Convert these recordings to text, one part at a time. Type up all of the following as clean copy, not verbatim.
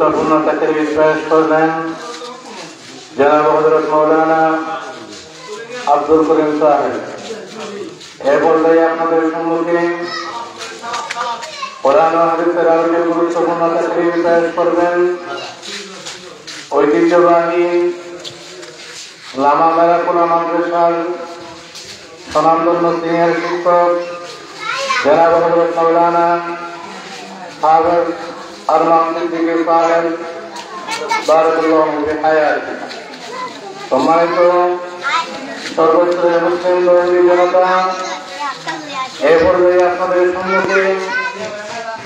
গুরুত্বপূর্ণ তাকরীর পেশ করলেন জনাব হযরত মাওলানা আব্দুল করিম সাহেব। এ পর্যায়ে আপনাদের সম্মুখে কোরআন ও হাদিসের আলোকে গুরুত্বপূর্ণ তাকরীর পেশ করবেন ঐতিহ্যবাহী লামা মেরাকুলা মাদ্রাসার স্বনামধন্য সিনিয়র শিক্ষক জনাব হযরত মাওলানা হাফেজ আরমান সিদ্দিকী সাহেব বারাকাল্লাহু ফি হায়াতি। সম্মানিত সর্বস্তরের মুসলিম ধর্মী জনতা, এ পর্যায়ে আপনাদের সম্মুখে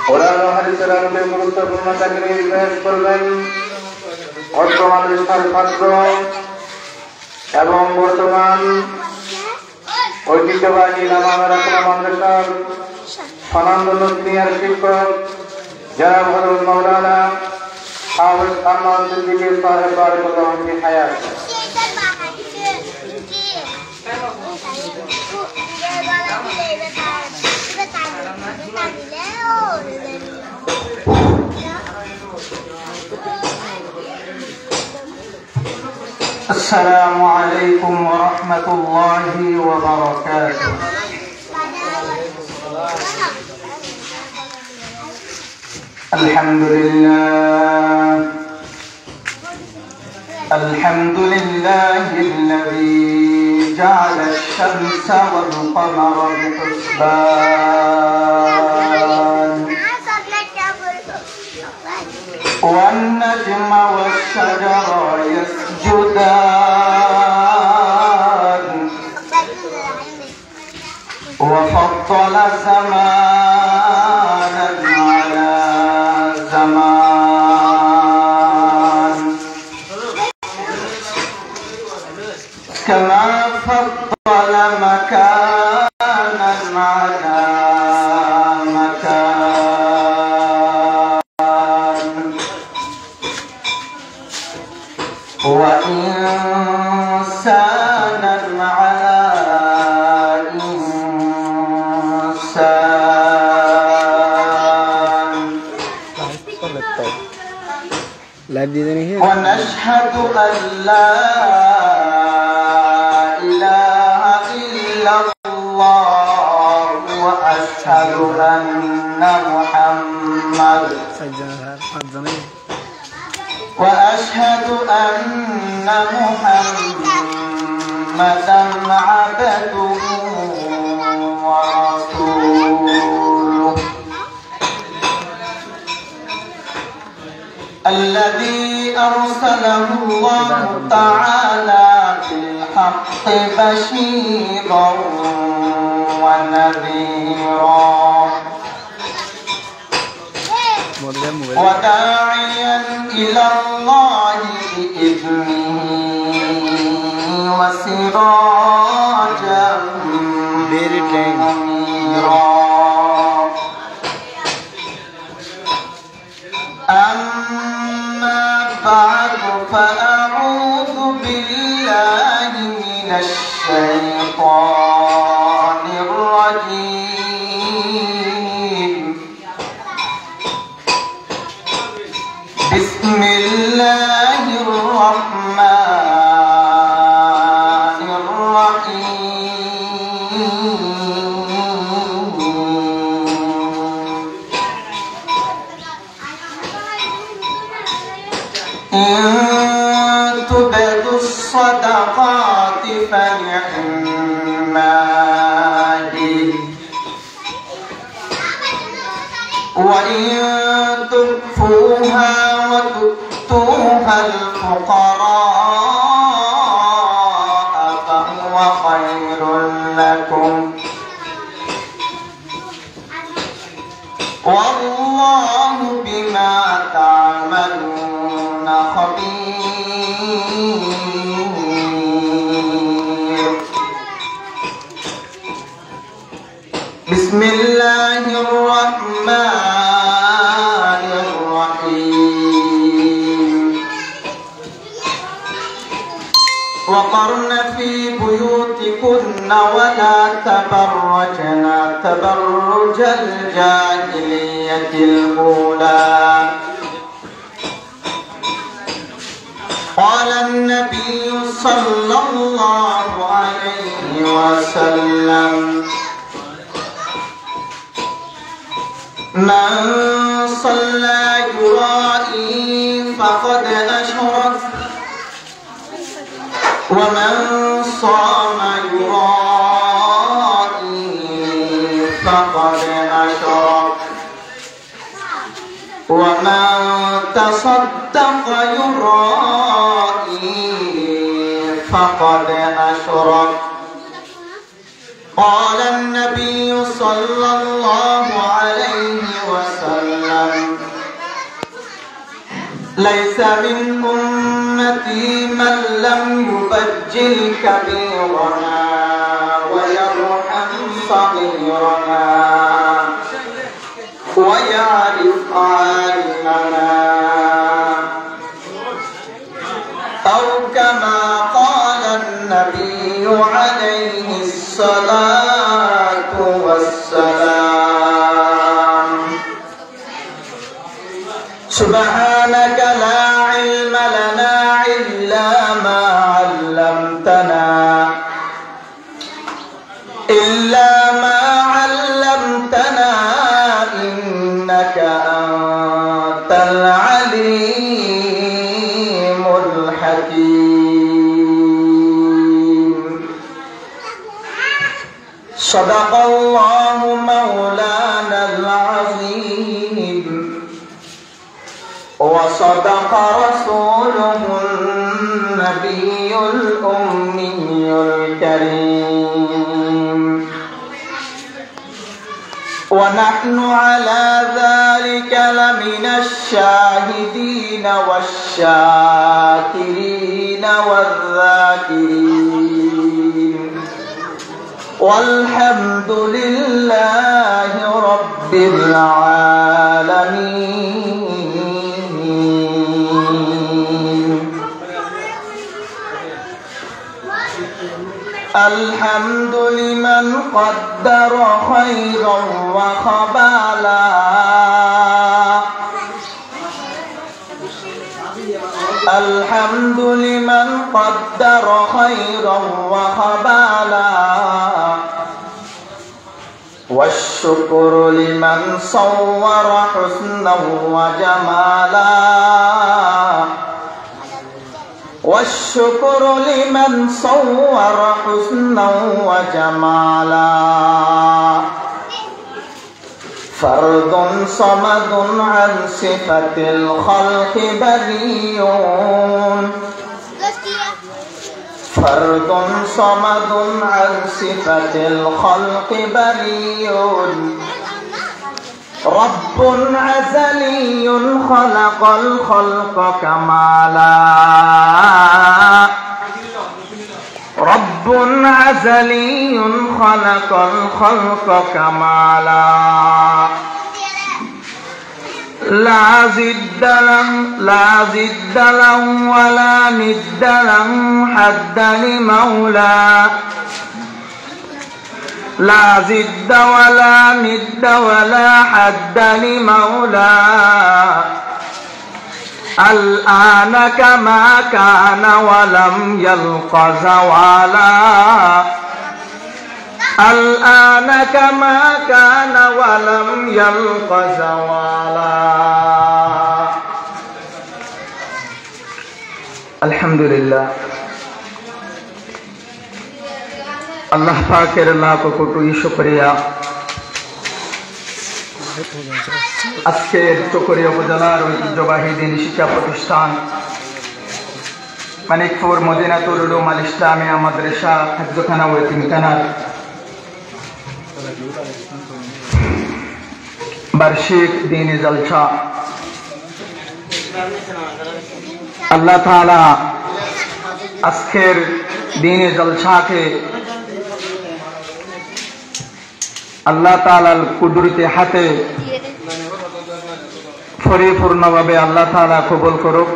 কোরআন ও হাদিসের আলোকে গুরুত্বপূর্ণ তাকরীর পেশ করবেন বর্তমানের ছাত্র এবং বর্তমান ঐতিহ্যবাহী লামা মেরাকুলা মাদ্রাসার স্বনামধন্য সিনিয়র শিক্ষক জনাব হযরত মাওলানা হাফেজ আরমান সিদ্দিকী সাহেব বারাকাল্লাহু ফি হায়াতি। السلام عليكم ورحمة الله وبركاته. الحمد لله الذي جعل الشمس والقمر بحسبان والنجم والشجر يسجدان وفضل زمانا على زمان كما فضل مكانا على مكان وإنسانا على إنسان ونشهد أن لا إله إلا الله وأشهد أن محمدا عبده ورسوله الذي أرسله الله تعالى بالحق بشيرا ونذيرا وداعيا إلى الله بإذنه وسراجا منيرا. أما بعد فأعوذ بالله من الشيطان الرجيم. بسم الله الرحمن الرحيم. إن تبدوا الصدقات فنعما هي وإن تخفوها وتؤتوها الفقراء فهو خير لكم والله بما تعملون خبير. بسم الله الرحمن الرحيم. وقرن في بيوتكن ولا تبرجن تبرج الجاهلية الأولى قال النبي صلى الله عليه وسلم من صلى يرائي فقد أشرك ومن صام يرائي فقد أشرك ومن تصدق يرائي فقد أشرك قال النبي صلى الله عليه وسلم ليس من أمتي من لم يبجل كبيرنا ويرحم صغيرنا ويعرف عالمنا أو كما قال النبي عليه الصلاة والسلام سبحانك لا علم لنا إلا ما علمتنا إنك أنت العليم الحكيم صدق الله مولانا العظيم وصدق رسوله النبي الأمي الكريم ونحن على ذلك لمن الشاهدين والشاكرين والذاكرين والحمد لله رب العالمين الحمد لمن قدر خيرا وخبالا الحمد لمن قدر خيرا وخبالا والشكر لمن صور حسنا وجمالا والشكر لمن صور حسنا وجمالا فرد صمد عن صفة الخلق بريء فرد صمد عن صفة الخلق بريء رب أزلي خلق الخلق كمالا رب أزلي خلق الخلق كمالا لا ضد له ولا ند له حد لمولى لا ضد ولا ند ولا حد لمولى الآن كما كان ولم يلق زوالا الآن كما كان ولم يلق زوالا الحمد لله আল্লাহ পাকের লাখ কোটি শুকরিয়া আজকের চকরিয়া উপজেলার ঐতিহ্যবাহী দ্বীনি শিক্ষা প্রতিষ্ঠান মানিকপুর মদিনাতুল উলুম আল ইসলামিয়া মাদ্রাসা হিফজখানা ও এতিমখানার বার্ষিক দ্বীনি জলসা আল্লাহ তাআলা আজকের দ্বীনি জলসাকে আল্লাহ তাআলার কুদরতি হাতে পরিপূর্ণভাবে আল্লাহ তাআলা কবুল করুক।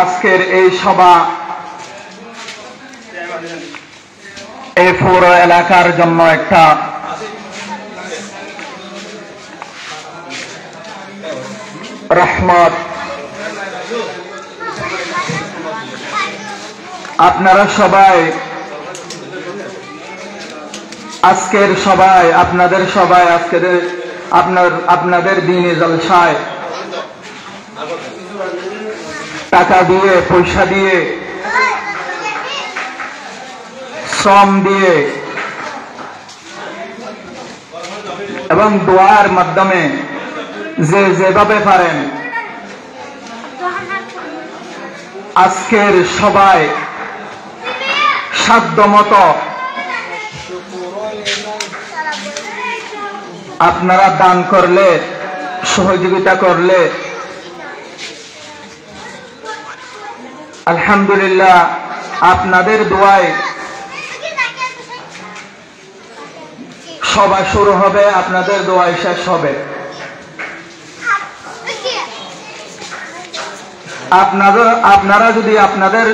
আজকের এই সভা এই পুরো এলাকার জন্য একটা রহমত। আপনারা সবাই আপনাদের দিনে জলসায় টাকা দিয়ে, পয়সা দিয়ে, শ্রম দিয়ে এবং দোয়ার মাধ্যমে যেভাবে পারেন আজকের সবাই সাধ্যমতো আপনারা দান করলে, সহযোগিতা করলে আলহামদুলিল্লাহ আপনাদের দোয়ায় সভা শুরু হবে, আপনাদের দোয়ায় শেষ হবে। আপনারা যদি আপনাদের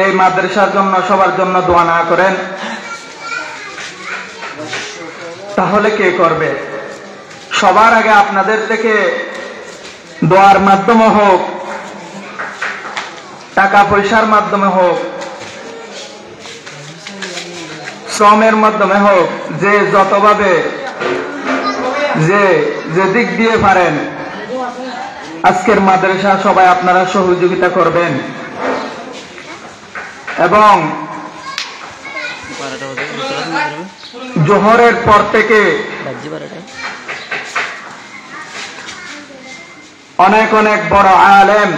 এই মাদ্রাসার জন্য, সবার জন্য দোয়া না করেন তাহলে কে করবে? সবার আগে আপনাদের থেকে দোয়ার মাধ্যমে হোক, টাকা পয়সার মাধ্যমে হোক, শ্রমের মাধ্যমে হোক, যে যতভাবে যে দিক দিয়ে পারেন আজকের মাদ্রাসা সবাই আপনারা সহযোগিতা করবেন। এবং জোহরের পর থেকে অনেক অনেক বড় আলেম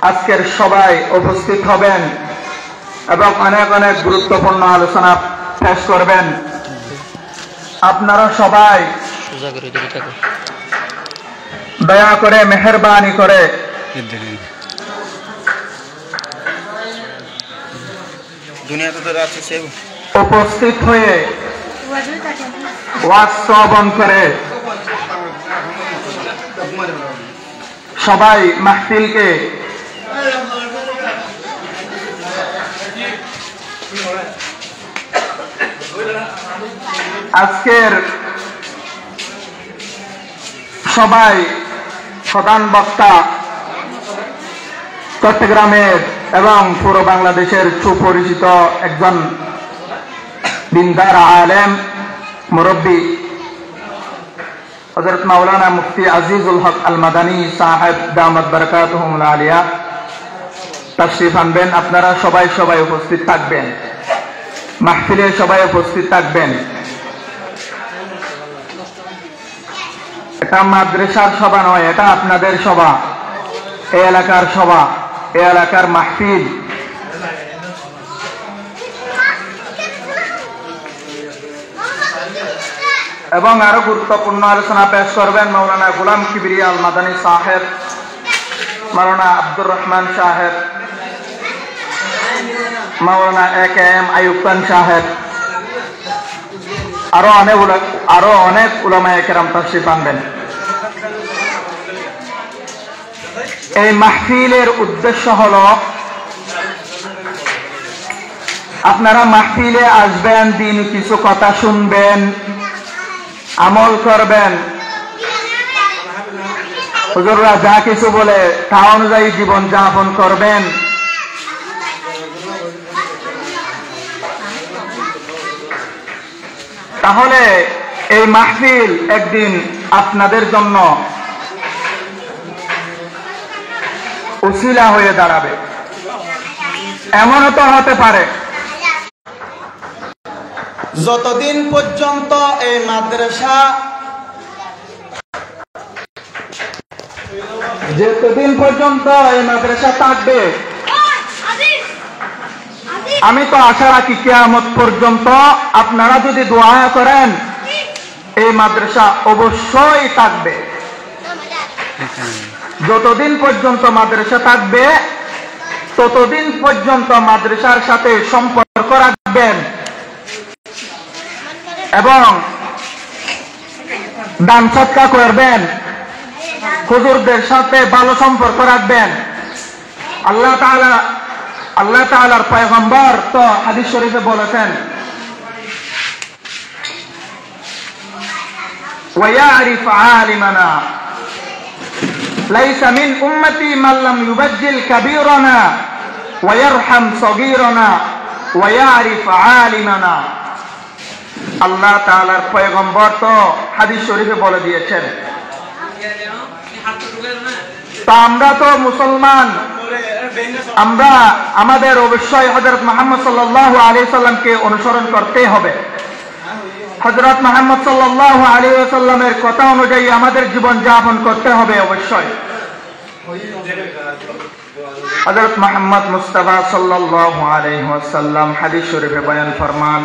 আজকের সবাই উপস্থিত হবেন এবং অনেক অনেক গুরুত্বপূর্ণ আলোচনা পেশ করবেন। আপনারা সবাই দয়া করে, মেহেরবানি করে উপস্থিত হয়ে ওয়াজ শ্রবণ করে সবাই মাহফিলকে আজকের সবাই প্রধান বক্তা চট্টগ্রামের এবং পুরো বাংলাদেশের সুপরিচিত একজন দিনদার আলেম, মুরব্বী হযরত মাওলানা মুফতি আজিজুল হক আল মাদানী সাহেব দামাত বারাকাতুহুল আলিয়া তাশরীফ আনবেন। আপনারা সবাই উপস্থিত থাকবেন, মাহফিলে সবাই উপস্থিত থাকবেন। এটা মাদ্রাসার সভা নয়, এটা আপনাদের সভা, এই এলাকার সভা, এই এলাকার মাহফিল। এবং আরো গুরুত্বপূর্ণ আলোচনা পেশ করবেন মাওলানা গোলাম কিবরিয়া আল মাদানী সাহেব, মাওলানা আব্দুর রহমান সাহেব, মাওলানা AKM আইয়ুব খান সাহেব, আরো অনেক উলামায়ে কেরাম তাশরীফ আনবেন। এই মাহফিলের উদ্দেশ্য হলো আপনারা মাহফিলে আসবেন, দিন কিছু কথা শুনবেন, আমল করবেন, হুজুররা যা কিছু বলে তা অনুযায়ী জীবন যাপন করবেন। তাহলে এই মাহফিল একদিন আপনাদের জন্য উসিলা হয়ে দাঁড়াবে। এমনও তো হতে পারে যতদিন পর্যন্ত এই মাদ্রাসা থাকবে, আমি তো আশা রাখি কিয়ামত পর্যন্ত আপনারা যদি দোয়া করেন এই মাদ্রাসা অবশ্যই থাকবে। যতদিন পর্যন্ত মাদ্রাসা থাকবে ততদিন পর্যন্ত মাদ্রাসার সাথে সম্পর্ক রাখবেন এবং দান সৎকার করবেন, হুজুরদের সাথে ভালো সম্পর্ক রাখবেন। আল্লাহ তাআলার পয়গম্বর তো হাদিস শরীফে বলেছেন, ওয়া ইয়ারিফ আলিমানা। লাইসা মিন উম্মতি মান লাম ইউবাজ্জিল কাবীরানা ওয়া ইয়ারহাম সগীরানা ওয়া ইয়ারিফ আলিমানা। আল্লাহ তাআলার পয়গম্বর তো হাদিস শরীফে বলে দিয়েছেন। তা আমরা তো মুসলমান, আমরা আমাদের অবশ্যই হযরত মুহাম্মদ সাল্লাল্লাহু আলাইহি সাল্লামকে অনুসরণ করতে হবে। হযরত মুহাম্মদ সাল্লাল্লাহু আলাইহি ওয়াসাল্লামের কথা অনুযায়ী আমাদের জীবন যাপন করতে হবে অবশ্যই। হযরত মুহাম্মদ মুস্তাফা সাল্লাল্লাহু আলাইহি ওয়াসাল্লাম হাদিস শরীফে বয়ান ফরমান,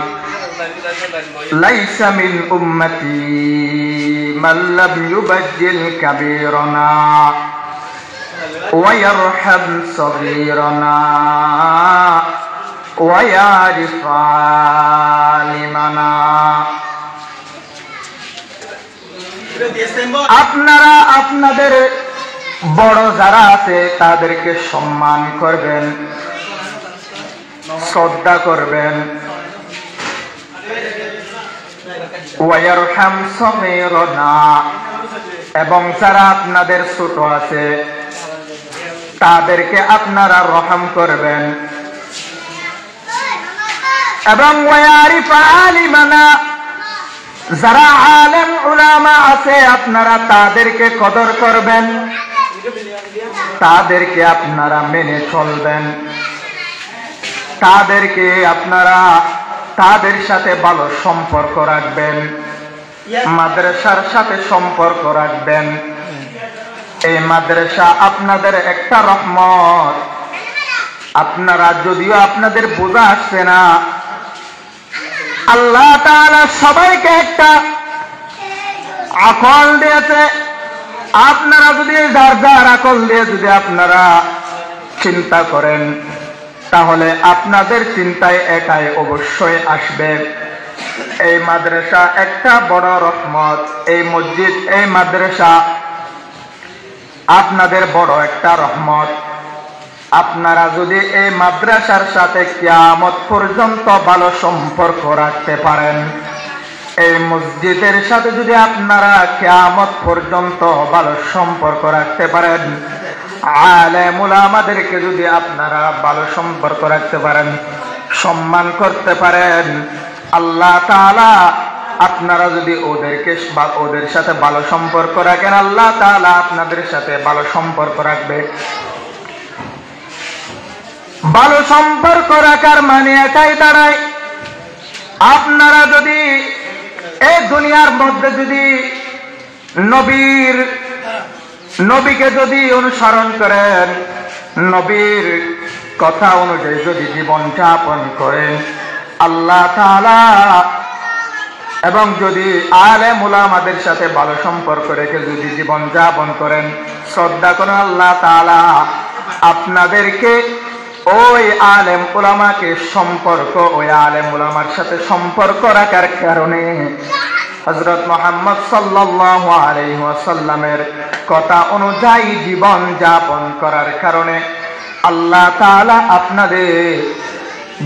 লাইসা মিন উম্মতি মান লাম ইউবাজ্জিল কাবীরানা ওয়া ইয়ারহাম সগীরানা ওয়া ইয়ারিফ আলিমানা। আপনারা আপনাদের বড় যারা আছে তাদেরকে সম্মান করবেন, শ্রদ্ধা করবেন। ওয়া ইয়ারহাম সগীরানা, এবং যারা আপনাদের ছোট আছে তাদেরকে আপনারা রহম করবেন। এবং ওয়া ইয়ারিফ আলিমানা, যারা আলেম উলামা আছে আপনারা তাদেরকে কদর করবেন, তাদেরকে আপনারা মেনে চলবেন, তাদেরকে আপনারা তাদের সাথে ভালো সম্পর্ক রাখবেন, মাদ্রাসার সাথে সম্পর্ক রাখবেন। এই মাদ্রাসা আপনাদের একটা রহমত। আপনারা যদিও আপনাদের বোঝা আসছে না, আল্লাহ তাআলা সবাইকে একটা আকল দিয়েছে। আপনারা যদি যার যার আকল দিয়ে যদি আপনারা চিন্তা করেন তাহলে আপনাদের চিন্তায় একাই অবশ্যই আসবে। এই মাদ্রাসা একটা বড় রহমত। এই মসজিদ, এই মাদ্রাসা আপনাদের বড় একটা রহমত। আপনারা যদি এই মাদ্রাসার সাথে কিয়ামত পর্যন্ত ভালো সম্পর্ক রাখতে পারেন, এই মসজিদের সাথে যদি আপনারা কিয়ামত পর্যন্ত ভালো সম্পর্ক রাখতে পারেন, আলেম উলামাদেরকে যদি আপনারা ভালো সম্পর্ক রাখতে পারেন, সম্মান করতে পারেন, আল্লাহ তাআলা আপনারা যদি ওদের সাথে ভালো সম্পর্ক রাখেন, আল্লাহ তাআলা আপনাদের সাথে ভালো সম্পর্ক রাখবে। ভালো সম্পর্ক রাখার মানে এটাই দাঁড়ায়, আপনারা যদি এই দুনিয়ার মধ্যে যদি নবীকে যদি অনুসরণ করেন, নবীর কথা অনুযায়ী যদি জীবন যাপন করেন, আল্লাহ তাআলা এবং যদি আলেম উলামাদের সাথে ভালো সম্পর্ক রেখে যদি জীবন যাপন করেন, শ্রদ্ধা করেন, আল্লাহ তাআলা আপনাদেরকে ওই আলেম উলামাকে ওই আলেম উলামার সাথে সম্পর্ক রাখার কারণে হযরত মুহাম্মদ সাল্লাল্লাহু আলাইহি ওয়াসাল্লামের কথা অনুযায়ী জীবন যাপন করার কারণে আল্লাহ তাআলা আপনাদের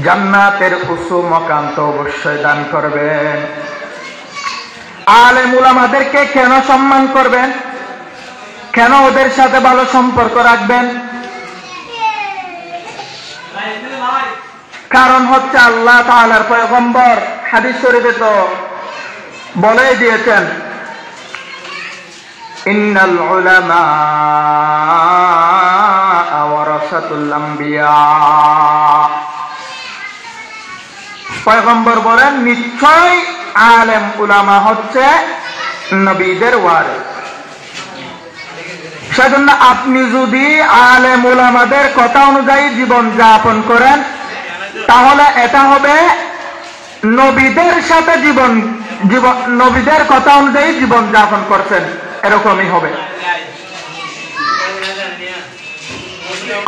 জান্নাতের উঁচু মাকাম তো অবশ্যই দান করবেন। আলেম উলামাদেরকে কেন সম্মান করবেন, কেন ওদের সাথে ভালো সম্পর্ক রাখবেন? কারণ হচ্ছে আল্লাহ তাআলার পয়গম্বর হাদিস শরীফে তো বলেই দিয়েছেন, ইন্নাল উলামা ওয়ারাসাতুল আম্বিয়া। পয়গম্বর বলেন নিশ্চয় আলেম উলামা হচ্ছে নবীদের ওয়ারিস। সেজন্য আপনি যদি আলেম উলামাদের কথা অনুযায়ী জীবন যাপন করেন তাহলে এটা হবে নবীদের সাথে নবীদের কথা অনুযায়ী জীবন যাপন করছেন, এরকমই হবে।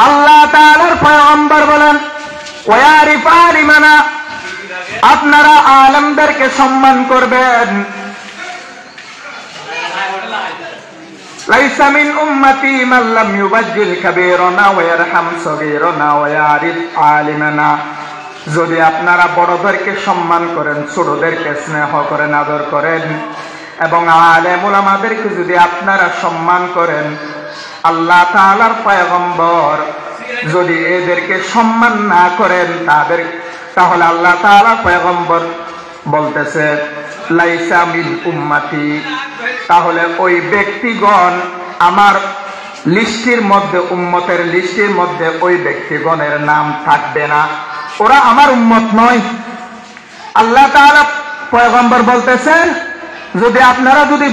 আল্লাহ তাআলার পয়গম্বর বলেন ওয়ারিফ আলিমানা, আপনারা আলেমদেরকে সম্মান করবেন। লাইসা মিন উম্মতি মান লাম ইউবাজ্জিল কাবীরানা ওয়া ইয়ারহাম সগীরানা ওয়া ইয়ারিফ আলিমানা। যদি আপনারা বড়দেরকে সম্মান করেন, ছোটদেরকে স্নেহ করেন, আদর করেন, এবং আলেম উলামাদেরকে যদি আপনারা সম্মান করেন, আল্লাহ তাআলার পয়গম্বর যদি এদেরকে সম্মান না করেন তাহলে আল্লাহ তাআলা পয়গম্বর বলতেছে লাইসা মিন উম্মতি, তাহলে ওই ব্যক্তিগণ আমার লিস্টের মধ্যে, উম্মতের লিস্টের মধ্যে ওই ব্যক্তিগণের নাম থাকবে না, ওরা আমার উম্মত নয়। আল্লাহ তাআলা পয়গম্বর বলতেছেন যদি আপনারা যদি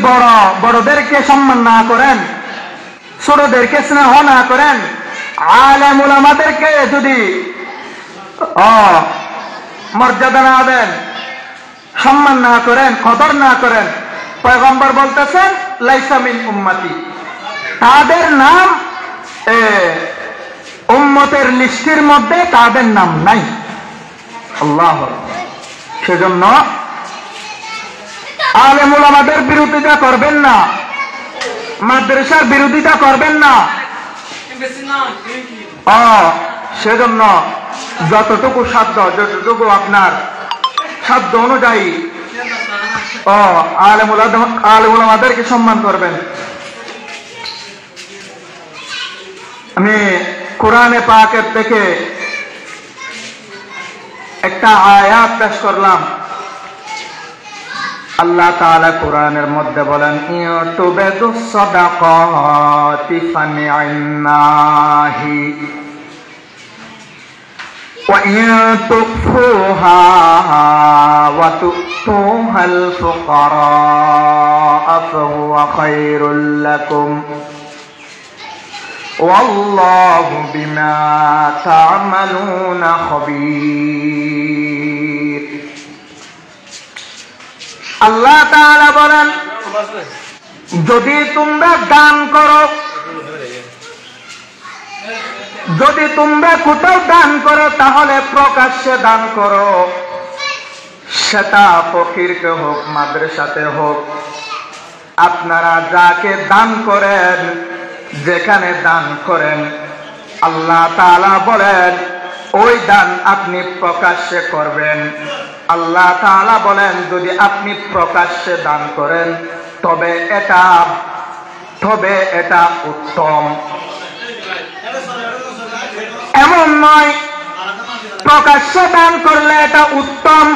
বড়দেরকে সম্মান না করেন, ছোটদেরকে স্নেহ না করেন, আলেম উলামাদেরকে যদি মর্যাদা না দেন, সম্মান না করেন, কদর না করেন, পয়গম্বর বলতেছেন লাইসা মিন উম্মতি, তাদের নাম উম্মতের লিস্টের মধ্যে তাদের নাম নাই। আল্লাহ, সেজন্য আলেম উলামাদের বিরোধিতা করবেন না, মাদ্রাসার বিরোধিতা করবেন না। সেজন্য যতটুকু সাধ্য, যতটুকু আপনার সাধ্য অনুযায়ী আলেম উলামাদেরকে সম্মান করবেন। আমি কোরআনে পাকের থেকে একটা আয়াত পেশ করলাম। আল্লাহ তাআলা কোরআনের মধ্যে বলেন ইউতুবিদুস সাদাকাতি ফানি'ন্নাহি ওয়া ইন তুখফুহা ওয়া তু'তুহাল ফুকারা ফাহুয়া খায়রুল লাকুম ওয়াল্লাহু বিমা তা'মালুনা খাবীর। আল্লাহ তাআলা বলেন যদি তোমরা দান করো, যদি তোমরা কোথাও দান করো তাহলে প্রকাশ্যে দান করো, সেটা ফকিরকে হোক মাদ্রাসাতে হোক, আপনারা যাকে দান করেন, যেখানে দান করেন, আল্লাহ তাআলা বলেন ওই দান আপনি প্রকাশ্যে করবেন। আল্লাহ তাআলা বলেন যদি আপনি প্রকাশ্যে দান করেন তবে এটা উত্তম। এমন নয় প্রকাশ্যে দান করলে এটা উত্তম,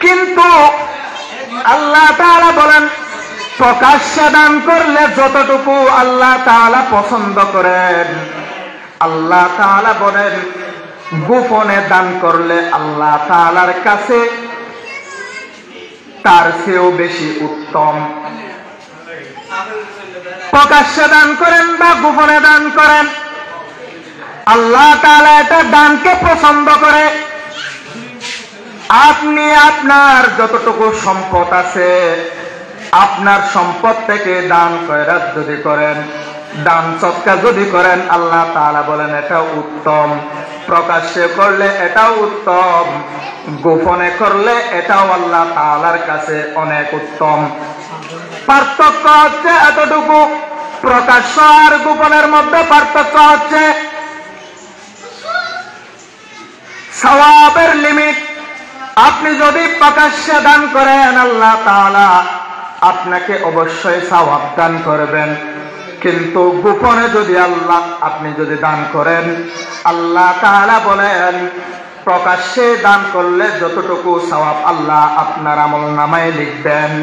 কিন্তু আল্লাহ তাআলা বলেন প্রকাশ্যে দান করলে যতটুকু আল্লাহ তাআলা পছন্দ করেন, আল্লাহ তাআলা বলেন গোপনে দান করলে আল্লাহ তাআলার কাছে তার চেয়েও বেশি উত্তম। প্রকাশ্যে দান করেন বা গোপনে দান করেন, আল্লাহ তাআলা এটা দানকে পছন্দ করে। আপনি আপনার যতটুকু সম্পদ আছে, আপনার সম্পদ থেকে দান খয়রাত যদি করেন, দান সদকা যদি করেন, আল্লাহ তাআলা বলেন এটা উত্তম। প্রকাশ্যে করলে এটাও উত্তম, গোপনে করলে এটাও আল্লাহ তাআলার কাছে অনেক উত্তম। পার্থক্য হচ্ছে এতটুকু, প্রকাশ্য আর গোপনের মধ্যে পার্থক্য হচ্ছে সওয়াবের লিমিট। আপনি যদি প্রকাশ্যে দান করেন আল্লাহ তাআলা আপনাকে অবশ্যই সওয়াব দান করবেন, কিন্তু গোপনে যদি আপনি যদি দান করেন, আল্লাহ তাআলা বলেন প্রকাশ্যে দান করলে যতটুকু সওয়াব আল্লাহ আপনার আমলনামায় লিখবেন,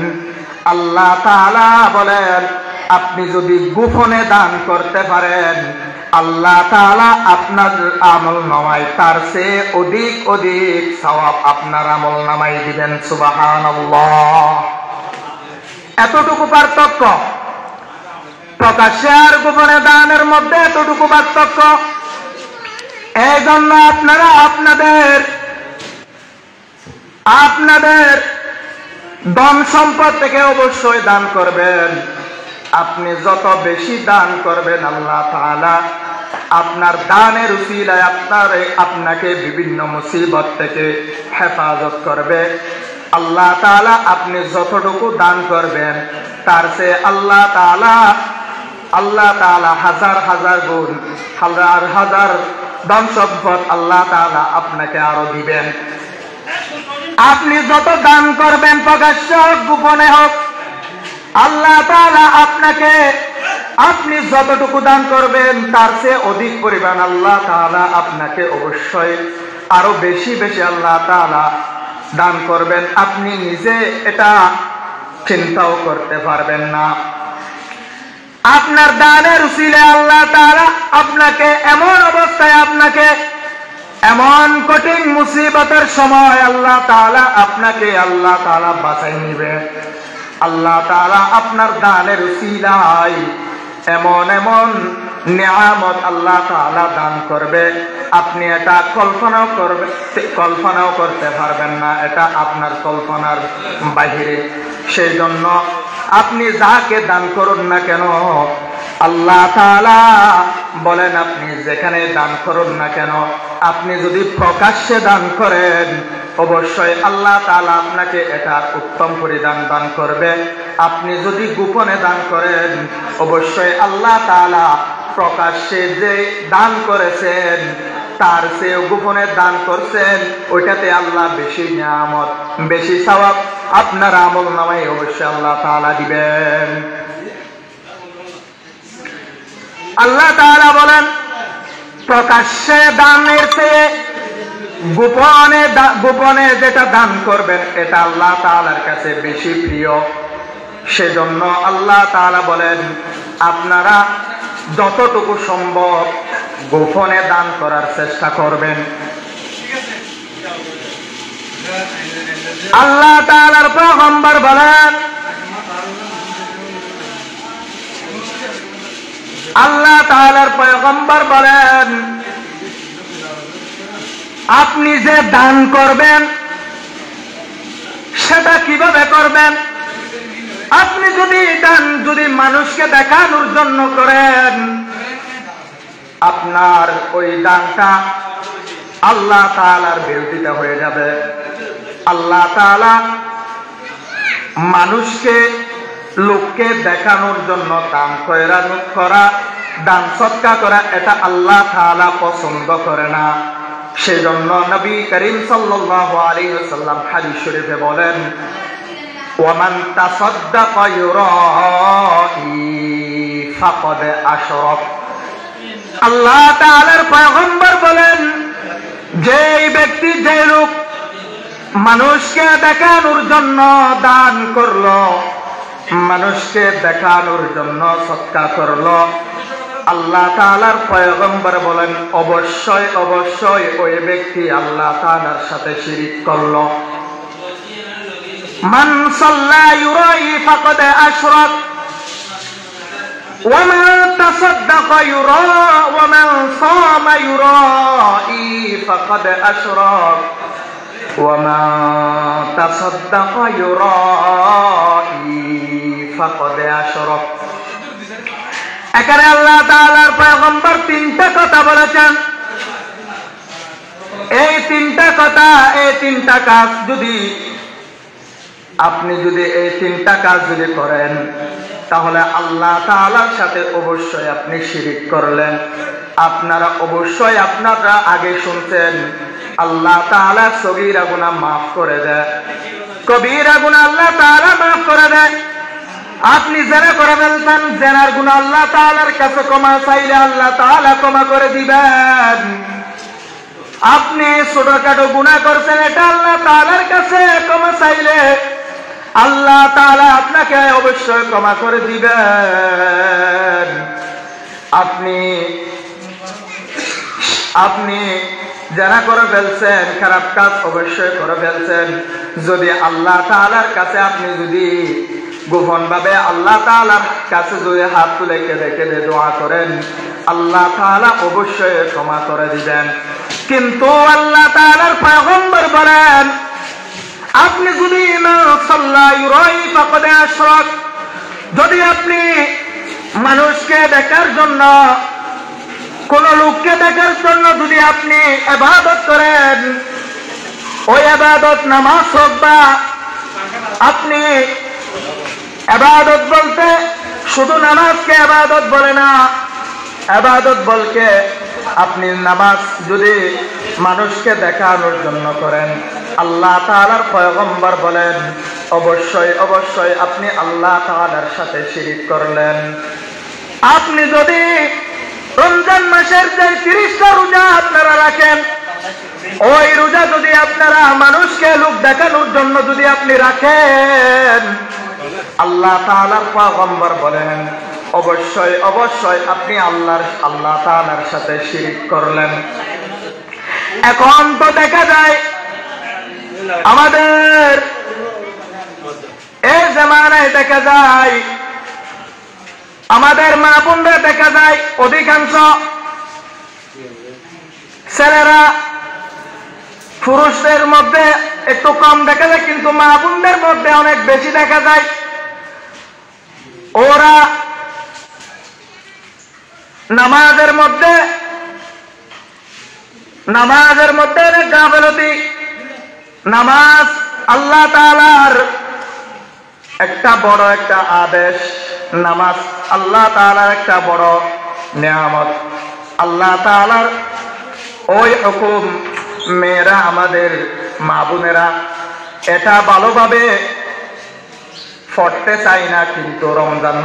আল্লাহ তাআলা বলেন আপনি যদি গোপনে দান করতে পারেন, আল্লাহ তাআলা আপনার আমলনামায় তার চেয়ে অধিক অধিক সওয়াব আপনার আমলনামায় দিবেন। সুবহানাল্লাহ। এতটুকু পার্থক্য, প্রকাশ্যে আর গোপনে দানের মধ্যে এতটুকু পার্থক্য। এই জন্য আপনারা আপনাদের ধন সম্পদ থেকে অবশ্যই দান করবেন। আপনি যত বেশি দান করবেন আল্লাহ তাআলা আপনার দানের উসিলায় আপনাকে বিভিন্ন মুসিবত থেকে হেফাজত করবে। আল্লাহ তাআলা আপনি যতটুকু দান করবেন তার চেয়ে আল্লাহ তাআলা হাজার হাজার গুণ, হাজার হাজার ধন সম্পদ আল্লাহ তাআলা আপনাকে আরো দিবেন। আপনি যত দান করবেন প্রকাশ্য হোক গোপনে হোক, আল্লাহ তাআলা আপনাকে আপনি যতটুকু দান করবেন তার চেয়ে অধিক পরিমাণ আল্লাহ তাআলা আপনাকে অবশ্যই আরো বেশি বেশি আল্লাহ তাআলা দান করবেন। আপনি নিজে এটা চিন্তাও করতে পারবেন না। আপনার দানের উসিলে আল্লাহ তাআলা আপনাকে এমন অবস্থায়, আপনাকে এমন কঠিন মুসিবতের সময় আল্লাহ তাআলা আপনাকে আল্লাহ তাআলা বাঁচাই নিবে। আল্লাহ তাআলা আপনার দানের উসিলায় এমন এমন নিয়ামত আল্লাহ তাআলা দান করবে, আপনি এটা কল্পনাও করতে পারবেন না। এটা আপনার কল্পনার বাহিরে। সেই জন্য আপনি যাকে দান করুন না কেন, আল্লাহ তাআলা বলেন আপনি যেখানে দান করুন না কেন, আপনি যদি প্রকাশ্যে দান করেন অবশ্যই আল্লাহ তাআলা আপনাকে এটা উত্তম পরিদান দান করবে। আপনি যদি গোপনে দান করেন অবশ্যই আল্লাহ তাআলা প্রকাশ্যে যে দান করেছেন তার চেয়ে গোপনে দান করছেন ওইটাতে আল্লাহ বেশি নিয়ামত, বেশি সওয়াব আপনার আমল নামায় অবশ্যই আল্লাহ তাআলা দিবেন। আল্লাহ তাআলা বলেন প্রকাশ্যে দানের চেয়ে গোপনে যেটা দান করবেন এটা আল্লাহ তাআলার কাছে বেশি প্রিয়। সেজন্য আল্লাহ তাআলা বলেন আপনারা যতটুকু সম্ভব গোপনে দান করার চেষ্টা করবেন। আল্লাহ তাআলার পয়গম্বর বলেন, আল্লাহ তাআলার পয়গম্বর বলেন আপনি যে দান করবেন সেটা কিভাবে করবেন? আপনি যদি দান যদি মানুষকে দেখানোর জন্য করেন, আপনার ওই দানটা আল্লাহ তাআলার বিরোধিতা হয়ে যাবে। আল্লাহ তাআলা মানুষকে লোককে দেখানোর জন্য দান করা, দান সদকা করা এটা আল্লাহ তাআলা পছন্দ করে না। সেজন্য নবী করিম সাল্লাল্লাহু আলাইহি ওয়াসাল্লাম হাদিস শরীফে বলেন, ওয়ামান তাসাদ্দাকা ইউরাই ফাকাদ আশরাক। আল্লাহ তাআলার পয়গম্বর বলেন যে ব্যক্তি, যে লোক মানুষকে দেখানোর জন্য দান করলো, মানুষকে দেখানোর জন্য সদকা করলো, আল্লাহ তাআলার পয়গম্বর বলেন অবশ্যই অবশ্যই ওই ব্যক্তি আল্লাহ তাআলার সাথে শিরিক করলো। মান সাল্লা ইউরাই ফাকাদ আশরাক ওয়া মান তাসাদ্দাকা ইউরা ওয়া মান সামা ইউরাই ফাকাদ আশরাক ওয়া মান তাসাদ্দাকা ইউরাই ফাকাদ আশরাক। এখানে আল্লাহ তাআলার পয়গম্বর তিনটা কথা বলেছেন। এই তিনটা কথা, এই তিনটা কাজ যদি আপনি এই তিনটা কাজ যদি করেন তাহলে আল্লাহ তাআলার সাথে অবশ্যই আপনি শিরিক করলেন। আপনারা অবশ্যই আপনারা আগে শুনছেন আল্লাহ তাআলা সগীরা গুনাহ মাফ করে দেয়, কবিরা গুনাহ আল্লাহ তাআলা মাফ করে দেয়। আপনি জেনা করে ফেলছেন, জেনার গুনাহ আল্লাহ তাআলার কাছে ক্ষমা চাইলে আল্লাহ তাআলা ক্ষমা করে দিবেন। আপনি ছোটখাটো গুনাহ করছেন, এটা আল্লাহ তাআলার কাছে ক্ষমা চাইলে আল্লাহ তাআলা আপনাকে অবশ্যই ক্ষমা করে দিবেন। আপনি যারা করে ফেলছেন, খারাপ কাজ অবশ্যই করে ফেলছেন, যদি আল্লাহ তাআলার কাছে আপনি যদি গোপন ভাবে আল্লাহ তাআলার কাছে যদি হাত তুলে কেঁদে দোয়া করেন আল্লাহ তাআলা অবশ্যই ক্ষমা করে দিবেন। কিন্তু আল্লাহ তাআলার পয়গম্বর বলেন আপনি যদি যদি আপনি মানুষকে দেখার জন্য, কোন লোককে দেখার জন্য যদি আপনি ইবাদত করেন, ওই ইবাদত নামাজ হোক বা আপনি ইবাদত বলতে শুধু নামাজকে ইবাদত বলে না, ইবাদত বলকে আপনি নামাজ যদি মানুষকে দেখানোর জন্য করেন আল্লাহ তাআলার পয়গম্বর বলেন, অবশ্যই অবশ্যই আপনি আল্লাহ তাআলার সাথে শিরিক করলেন। আপনি যদি রমজান মাসের যে 30টা রোজা আপনারা রাখেন, ওই রোজা যদি আপনারা মানুষকে লোক দেখানোর জন্য যদি আপনি রাখেন, আল্লাহ তাআলার পয়গম্বর বলেন অবশ্যই অবশ্যই আপনি আল্লাহ তাআলার সাথে শিরিক করলেন। এখন তো দেখা যায় আমাদের এই জামানায় দেখা যায় আমাদের মা বোনরা দেখা যায় অধিকাংশ ছেলেরা পুরুষদের মধ্যে একটু কম দেখা যায়, কিন্তু মা বোনদের মধ্যে অনেক বেশি দেখা যায়। ওরা নামাজের মধ্যে অনেক গাফিলতি। নামাজ আল্লাহ তাআলার একটা বড় একটা আদেশ, নামাজ আল্লাহ তাআলার একটা বড় নিয়ামত। আল্লাহ তাআলার ওই হুকুম মেয়েরা, আমাদের মা বোনেরা এটা ভালোভাবে পড়তে চাই না, কিন্তু রমজান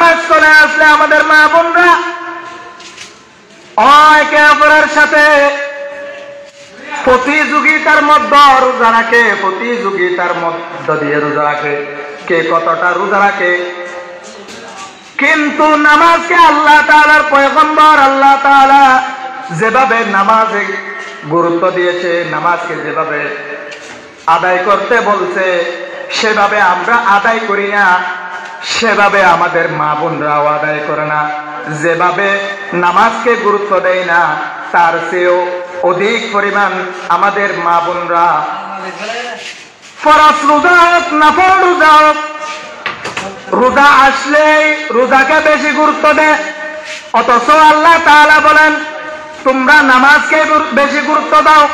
মাস চলে আসলে আমাদের মা বোনরা একে অপরের সাথে প্রতিযোগিতার মধ্যে রোজা রাখে, প্রতিযোগিতার মধ্য দিয়ে রোজা রাখে, কে কতটা রোজা রাখে। কিন্তু নামাজকে আল্লাহ তাআলার পয়গম্বর আল্লাহ তাআলা যেভাবে নামাজে গুরুত্ব দিয়েছে, নামাজকে যেভাবে আদায় করতে বলছে, সেভাবে আমরা আদায় করি না, সেভাবে আমাদের মা বোনরাও আদায় করে না। যেভাবে নামাজকে গুরুত্ব দেয় না, তার চেয়েও অধিক পরিমাণ আমাদের মা বোনরা ফরজ রোজা হোক, নফল রোজা হোক, রোজা আসলেই রোজাকে বেশি গুরুত্ব দেয়। অথচ আল্লাহ তাআলা বলেন তোমরা নামাজকে বেশি গুরুত্ব দাও।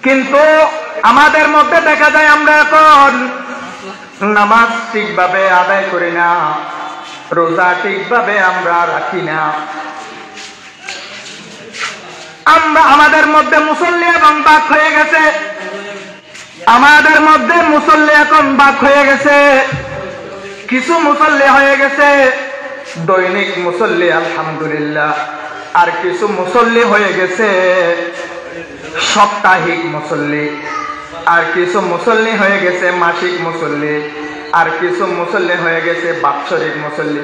কিন্তু আমাদের মধ্যে দেখা যায় আমরা এখন নামাজ ঠিকভাবে আদায় করি না, রোজা ঠিকভাবে আমরা রাখি না। আমাদের মধ্যে মুসল্লি এবং বাক হয়ে গেছে, আমাদের মধ্যে মুসল্লি এখন বাক হয়ে গেছে। কিছু মুসল্লি হয়ে গেছে দৈনিক মুসল্লি আলহামদুলিল্লাহ, আর কিছু মুসল্লি হয়ে গেছে সাপ্তাহিক মুসল্লি, আর কিছু মুসল্লি হয়ে গেছে মাসিক মুসল্লি, আর কিছু মুসল্লি হয়ে গেছে বাৎসরিক মুসল্লি।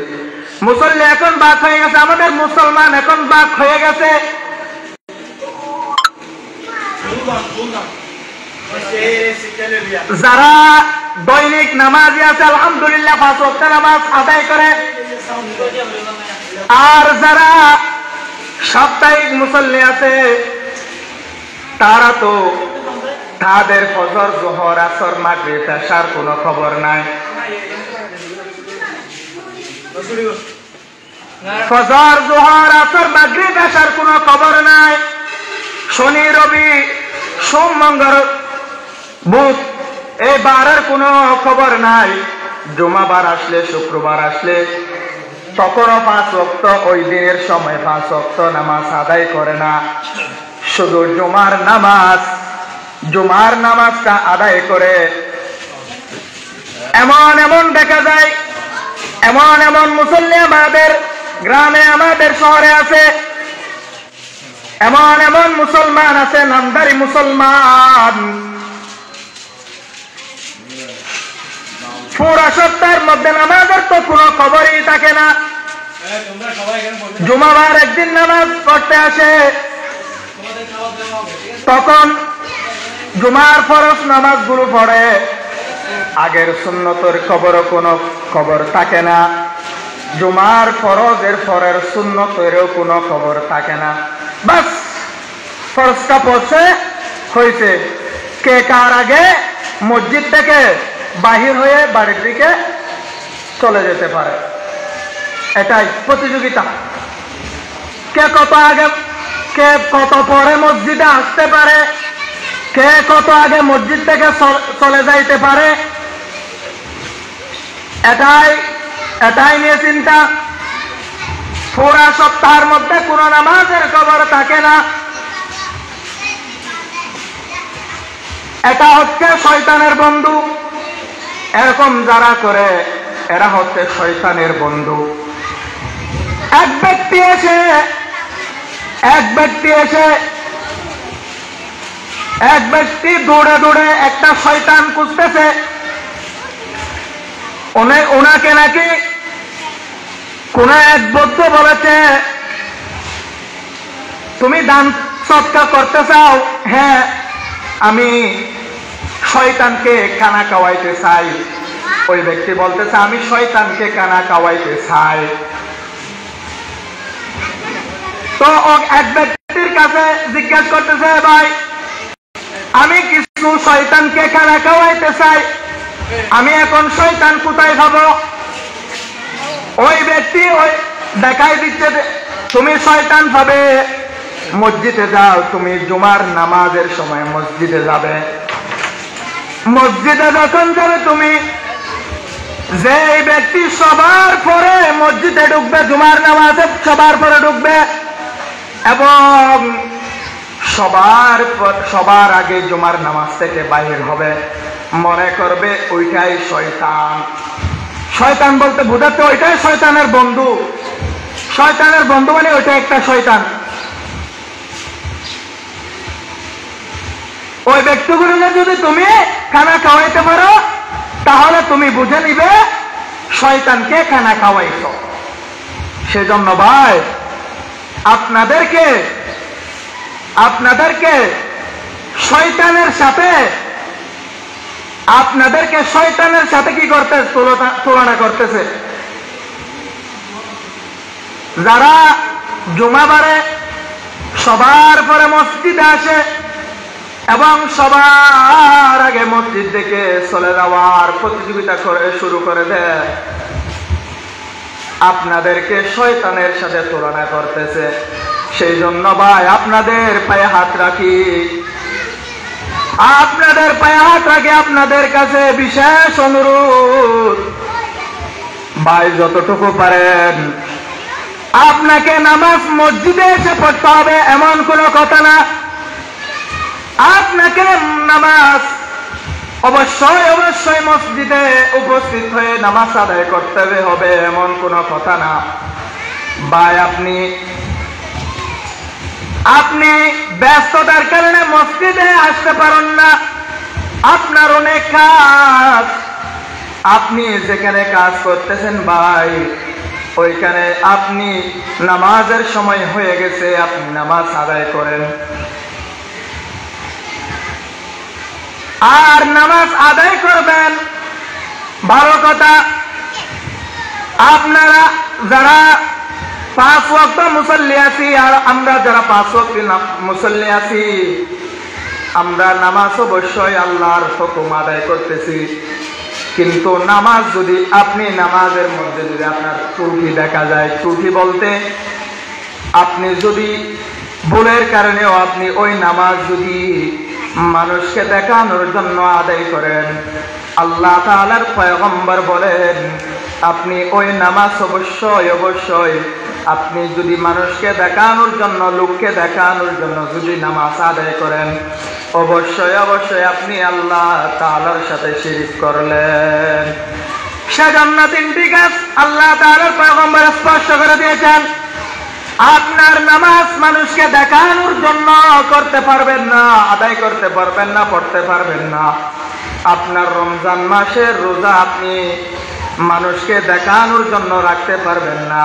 মুসল্লি এখন বাক হয়ে গেছে, আমাদের মুসলমান এখন বাক হয়ে গেছে। যারা দৈনিক নামাজি আছে আলহামদুলিল্লাহ 5 ওয়াক্ত নামাজ আদায় করে, আর যারা সাপ্তাহিক মুসল্লি আছে তারা তো তাদের ফজর, জোহর, আসর, মাগরিব, এশার কোনো খবর নাই। ফজর, জোহর, আসর, মাগরিব, এশার কোনো খবর নাই। শনি, রবি, সোম, মঙ্গল, বুধ এই বারের কোনো খবর নাই। জুমাবার আসলে, শুক্রবার আসলে তখনও 5 ওয়াক্ত ওই দিনের সময় 5 ওয়াক্ত নামাজ আদায় করে না। শুধু জুমার নামাজটা আদায় করে। এমন দেখা যায়, এমন মুসল্লি আমাদের গ্রামে, আমাদের শহরে আছে। এমন মুসলমান আছে, নামদারি মুসলমান, পুরা সপ্তাহের মধ্যে নামাজের তো কোনো খবরই থাকে না। জুমাবার একদিন নামাজ পড়তে আসে, তখন জুমার ফরজ নামাজগুলো পড়ে, আগের সুন্নতের কোনো খবর থাকে না। জুমার ফরজের পরের সুন্নতেরও কোনো খবর থাকে না। বাস ফরজটা পড়ছে হয়েছে। কে কার আগে মসজিদ থেকে বাহির হয়ে বাড়ির দিকে চলে যেতে পারে, এটাই প্রতিযোগিতা। কে কত পরে মসজিদে আসতে পারে, কে কত আগে মসজিদ থেকে চলে যাইতে পারে, এটাই নিয়ে চিন্তা। পুরা সপ্তাহের মধ্যে কোন নামাজের খবর থাকে না। এটা হচ্ছে শয়তানের বন্ধু। এরকম যারা করে এরা হচ্ছে শয়তানের বন্ধু। এক ব্যক্তি দৌড়ে দৌড়ে একটা শয়তান খুঁজতেছে। ওনাকে নাকি কোন এক বৌদ্ধ বলেছে, তুমি দান সৎকা করতে চাও? হ্যাঁ, আমি শয়তানকে খানা খাওয়াইতে চাই। ওই ব্যক্তি বলতেছে, আমি শয়তানকে খানা খাওয়াইতে চাই। তো এক ব্যক্তির কাছে জিজ্ঞাসা করতেছে, ভাই আমি কিছু শয়তানকে খানা খাওয়াইতে চাই, আমি এখন শয়তান কোথায় খাবো? ওই ব্যক্তি ওই দেখাই দিচ্ছে, তুমি শয়তান পাবে মসজিদে যাও, তুমি জুমার নামাজের সময় মসজিদে যাবে। মসজিদে যখন যাবে তুমি, যে ব্যক্তি সবার পরে মসজিদে ঢুকবে, জুমার নামাজে সবার পরে ঢুকবে এবং সবার আগে জুমার নামাজ থেকে বাহির হবে, মনে করবে ওইটাই শয়তান। শয়তান বলতে বোঝাচ্ছে ওইটাই শয়তানের বন্ধু। শয়তানের বন্ধু মানে ওইটা একটা শয়তান। ওই ব্যক্তিগুলোকে যদি তুমি খানা খাওয়াইতে পারো, তাহলে তুমি বুঝে নিবে শয়তানকে খানা খাওয়াইছ। সেজন্য ভাই আপনাদেরকে শয়তানের সাথে কি করতে তুলনা করতেছে। যারা জুমাবারে সবার পরে মসজিদে আসে এবং সবার আগে মসজিদ থেকে চলে যাওয়ার প্রতিযোগিতা শুরু করে দেয়, আপনাদেরকে শয়তানের সাথে তুলনা করতেছে। সেই জন্য ভাই আপনাদের পায়ে হাত রাখি, আপনাদের কাছে বিশেষ অনুরোধ, ভাই যতটুকু পারেন আপনাকে নামাজ মসজিদে এসে পড়তে হবে এমন কোনো কথা না। আপনাকে নামাজ অবশ্যই মসজিদে উপস্থিত হয়ে নামাজ আদায় করতে হবে এমন কোনো কথা না। ভাই আপনি ব্যস্ততার কারণে মসজিদে আসতে পারেন না, আপনার অনেক কাজ, আপনি যেখানে কাজ করতেছেন ভাই ওইখানে আপনি নামাজের সময় হয়ে গেছে, আপনি নামাজ আদায় করেন। আর নামাজ আদায় করবেন ভালো কথা। আপনারা যারা 5 ওয়াক্ত মুসল্লি আছি, আর আমরা যারা 5 ওয়াক্ত মুসল্লি আছি, আমরা নামাজ অবশ্যই আল্লাহর হুকুম আদায় করতেছি। কিন্তু নামাজ যদি আপনি নামাজের মধ্যে যদি আপনার ত্রুটি দেখা যায়, ত্রুটি বলতে আপনি যদি ভুলের কারণেও আপনি ওই নামাজ যদি মানুষকে দেখানোর জন্য আদায় করেন, আল্লাহ তাআলার পয়গম্বর বলেন আপনি ওই নামাজ অবশ্যই আপনি যদি মানুষকে দেখানোর জন্য, লোককে দেখানোর জন্য যদি নামাজ আদায় করেন, অবশ্যই আপনি আল্লাহ তাআলার সাথে শিরক করলেন। সেজন্য 3টি কাজ আল্লাহ তাআলার পয়গম্বর স্পষ্ট করে দিয়েছেন। আপনার নামাজ মানুষকে দেখানোর জন্য করতে পারবেন না, আদায় করতে পারবেন না, পড়তে পারবেন না। আপনার রমজান মাসের রোজা আপনি মানুষকে দেখানোর জন্য রাখতে পারবেন না।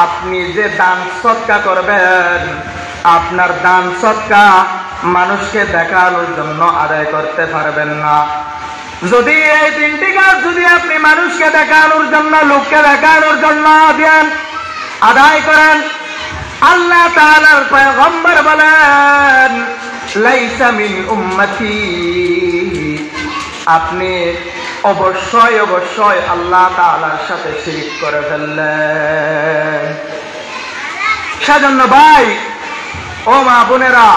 আপনি যে দান সদকা করবেন, আপনার দান সদকা মানুষকে দেখানোর জন্য আদায় করতে পারবেন না। যদি এই 3টি কাজ যদি আপনি মানুষকে দেখানোর জন্য, লোককে দেখানোর জন্য দেন, আদায় করেন, আল্লাহ তাআলার পয়গম্বর বলেন লাইসা মিন উম্মতি, আপনি অবশ্যই আল্লাহ তাআলার সাথে শিরক করে ফেললেন। সেজন্য ভাই ও মা বোনেরা,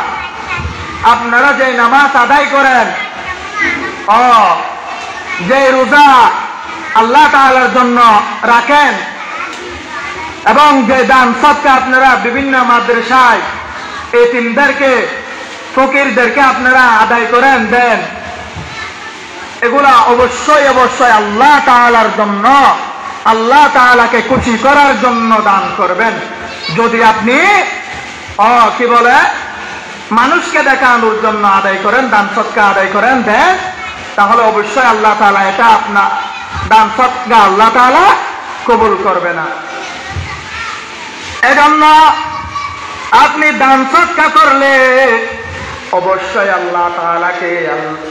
আপনারা যে নামাজ আদায় করেন, যে রোজা আল্লাহ তাআলার জন্য রাখেন এবং যে দান সদকা আপনারা বিভিন্ন মাদ্রাসায় এতিমদেরকে, ফকিরদেরকে আপনারা আদায় করেন, দেন, এগুলা অবশ্যই অবশ্যই আল্লাহ তাআলার জন্য, আল্লাহ তাআলাকে খুশি করার জন্য দান করবেন। যদি আপনি কি বলে মানুষকে দেখানোর জন্য আদায় করেন, দান সদকা আদায় করেন দেন, তাহলে অবশ্যই আল্লাহ তাআলা এটা আপনার দান সদকা আল্লাহ তাআলা কবুল করবে না। এজন্য আপনি দান সদকা করলে অবশ্যই আল্লাহ তাআলাকে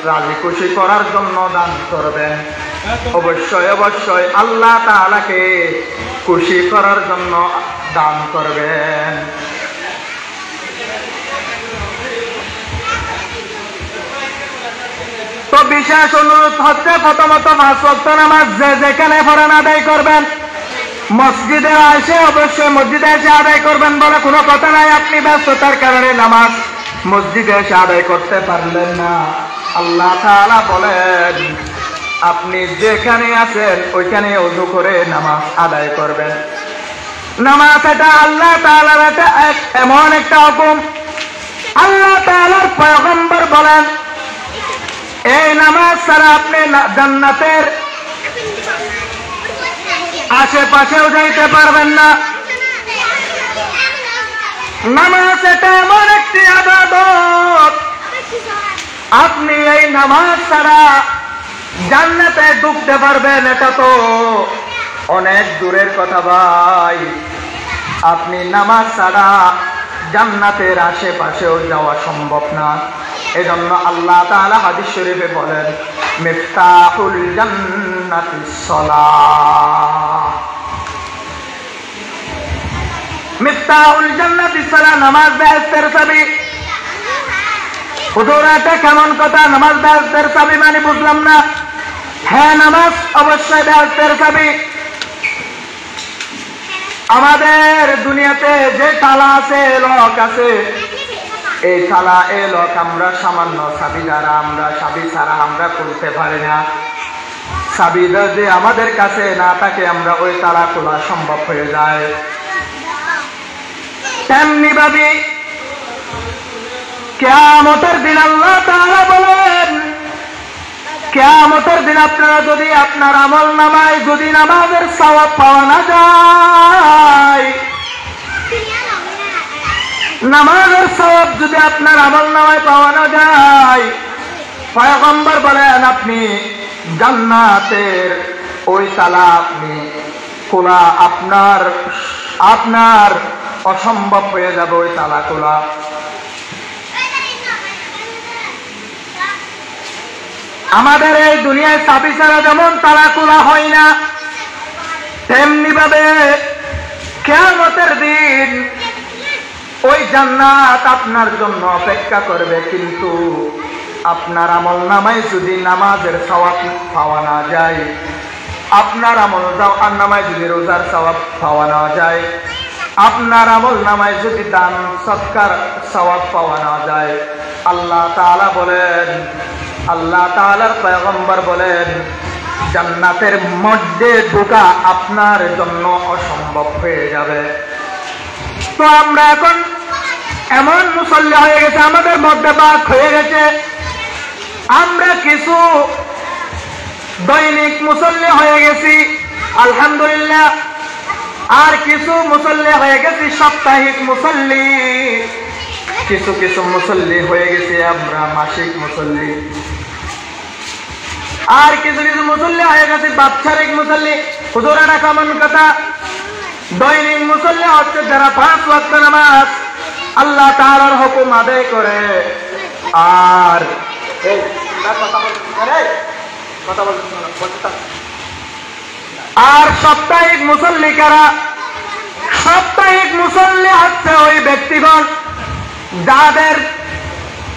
রাজি খুশি করার জন্য দান করবেন। অবশ্যই অবশ্যই আল্লাহ তাআলাকে খুশি করার জন্য দান করবেন। তো বিশেষ অনুরোধ হচ্ছে প্রথমত 5 ওয়াক্ত নামাজ যে যেখানে পড়েন আদায় করবেন। মসজিদে এসে অবশ্যই মসজিদে এসে আদায় করবেন বলে কোনো কথা নাই। আপনি ব্যস্ততার কারণে নামাজ মসজিদে এসে আদায় করতে পারলেন না, আল্লাহ তাআলা বলেন আপনি যেখানে আছেন ওইখানে ওযু করে নামাজ আদায় করবেন। নামাজ এটা আল্লাহ তাআলার এটা এমন একটা হুকুম, আল্লাহ তাআলার পয়গম্বর বলেন এই নামাজ ছাড়া আপনি জান্নাতের আশেপাশেও যাইতে পারবেন না। নামাজ এটা এমন একটি ইবাদত, আপনি এই নামাজ ছাড়া জান্নাতে ঢুকতে পারবেন এটা তো অনেক দূরের কথা ভাই। আপনি নামাজ ছাড়া জান্নাতের আশেপাশেও যাওয়া সম্ভব না। এজন্য আল্লাহ তাআলা হাদিস শরীফে বলেন মিফতাহুল জান্নাতিস সালাহ, মিফতাহুল জান্নাতিস সালাহ, নামাজ বেহেশতের চাবি। হুজুর এটা কেমন কথা, নামাজ বেহেশতের চাবি মানে বুঝলাম না। হ্যাঁ, নামাজ অবশ্যই বেহেশতের চাবি। আমাদের দুনিয়াতে যে তালা আছে, লক আছে, এই তালা এই লক আমরা সামান্য চাবি দ্বারা চাবি ছাড়া আমরা খুলতে পারি না। চাবি যদি আমাদের কাছে না থাকে আমরা ওই তালা খোলা সম্ভব হয়ে যায়। তেমনি ভাবে কিয়ামতের দিন আল্লাহ তাআলা বলেন কিয়ামতের দিন আপনারা যদি আপনার আমল নামায় যদি নামাজের সওয়াব পাওয়া না যায়, নামাজের সওয়াব যদি আপনার আমল নামায় পাওয়া না যায়, পয়গম্বর বলেন আপনি জান্নাতের ওই তালা আপনি খোলা আপনার অসম্ভব হয়ে যাবে ওই তালা খোলা। আমাদের এই দুনিয়ায় চাবি ছাড়া যেমন তালা খোলা হয় না, তেমনি ভাবে কিয়ামতের দিন ওই জান্নাত আপনার জন্য অপেক্ষা করবে। কিন্তু আপনার আমল নামায় যদি নামাজের সওয়াব পাওয়া না যায়, আপনার আমল নামায় যদি রোজার সওয়াব পাওয়া না যায়, আপনার আমল নামায় যদি দান সদকার সওয়াব পাওয়া না যায়, আল্লাহ তাআলা বলেন, আল্লাহ তাআলার পয়গম্বর বলেন জান্নাতের মধ্যে ঢোকা আপনার জন্য অসম্ভব হয়ে যাবে। তো আমরা এখন এমন মুসল্লি হয়ে গেছে, আমাদের মধ্যে বাক হয়ে গেছে, আমরা কিছু দৈনিক মুসল্লি হয়ে গেছি আলহামদুলিল্লাহ, আর কিছু মুসল্লি হয়ে গেছি সাপ্তাহিক মুসল্লি, কিছু কিছু মুসল্লি হয়ে গেছি আমরা মাসিক মুসল্লি, আর কিছু কিছু মুসল্লি হয়ে গেছে বাৎসরিক মুসল্লি। হুজুর এটা কেমন কথা? দৈনিক মুসল্লি হচ্ছে যারা 5 ওয়াক্ত নামাজ আল্লাহ তাআলার হুকুম আদায় করে, আর সাপ্তাহিক মুসল্লি কারা? সাপ্তাহিক মুসল্লি হচ্ছে ওই ব্যক্তিগণ যাদের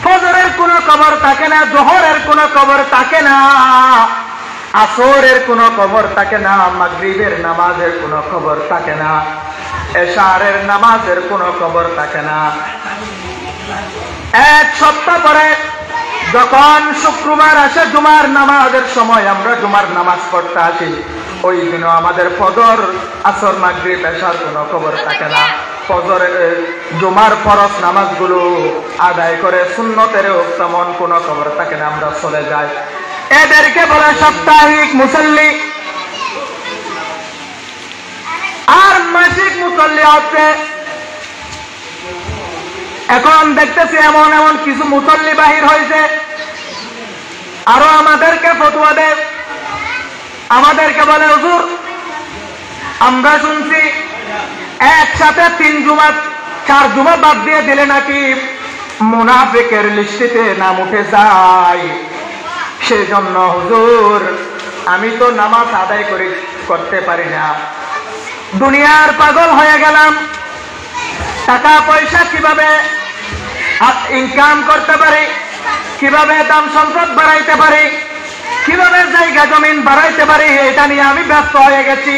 ফজরের কোনো খবর থাকে না, জোহরের কোনো খবর থাকে না, আসরের কোনো খবর থাকে না, মাগরিবের নামাজের কোনো খবর থাকে না, এশারের নামাজের কোনো খবর থাকে না। এক সপ্তাহ পরে যখন শুক্রবার আসে জুমার নামাজের সময় আমরা জুমার নামাজ পড়তে আসি, ওই দিনও আমাদের ফজর আসর মাগরিব এশার কোনো খবর থাকে না। ফজরের জুমার ফরজ নামাজগুলো আদায় করে সুন্নতেরও তেমন কোনো খবর থাকে না, আমরা চলে যাই। এদেরকে বলে সাপ্তাহিক মুসল্লি। আর মাসিক মুসল্লি হচ্ছে এখন দেখতেছি এমন এমন কিছু মুসল্লি বাহির হয়েছে, আরো আমাদেরকে ফতোয়া দেয়, আমাদেরকে বলে হুজুর আমরা শুনছি একসাথে 3 জুমা 4 জুমা বাদ দিয়ে দিলে নাকি মুনাফিকের লিস্টিতে নাম উঠে যায়। সেজন্য হুজুর আমি তো নামাজ আদায় করতে পারি না, দুনিয়ার পাগল হয়ে গেলাম, টাকা পয়সা কিভাবে ইনকাম করতে পারি, কিভাবে দাম সম্পদ বাড়াইতে পারি, কিভাবে জায়গা জমিন বাড়াইতে পারি, এটা নিয়ে আমি ব্যস্ত হয়ে গেছি।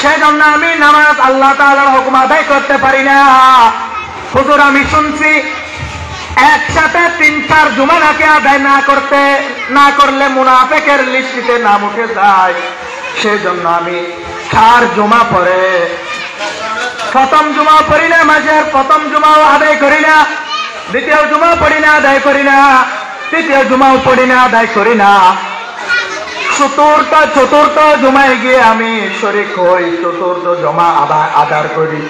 সেজন্য আমি নামাজ আল্লাহ তাআলার হুকুম আদায় করতে পারি না। হুজুর আমি শুনছি একসাথে 3-4 জুমা নাকি আদায় না করলে মুনাফিকের লিস্টিতে নাম উঠে যায়। সেজন্য আমি 4 জুমা পরে প্রথম জুমা পড়ি না, মাসের প্রথম জুমাও আদায় করি না, দ্বিতীয় জুমাও পড়ি না আদায় করি না, তৃতীয় জুমাও পড়ি না আদায় করি না, চতুর্থ জুমায় গিয়ে আমি শরীক হই, চতুর্থ জমা আদার করি,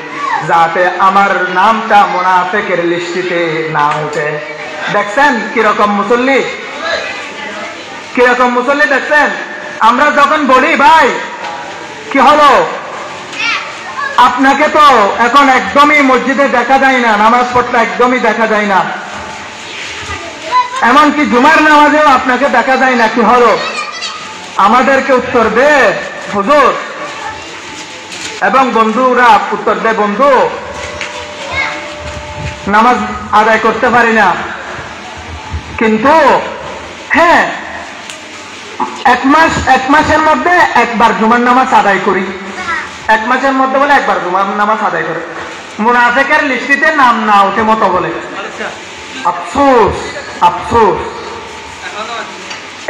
যাতে আমার নামটা মুনাফিকের লিস্টিতে না উঠে। দেখছেন কিরকম মুসল্লি, কিরকম মুসল্লি দেখছেন। আমরা যখন বলি ভাই কি হলো, আপনাকে তো এখন একদমই মসজিদে দেখা যায় না, নামাজ পড়তে একদমই দেখা যায় না, এমনকি জুমার নামাজেও আপনাকে দেখা যায় না, কি হলো? আমাদেরকে উত্তর দে হুজুর, এবং বন্ধুরা উত্তর দেয় বন্ধু নামাজ আদায় করতে পারি না, কিন্তু হ্যাঁ এক মাসের মধ্যে একবার জুমার নামাজ আদায় করি, 1 মাসের মধ্যে বলে একবার জুমার নামাজ আদায় করে, মুনাফিকের লিস্টিতে নাম না ওঠে মতো বলে। আফসোস আফসোস,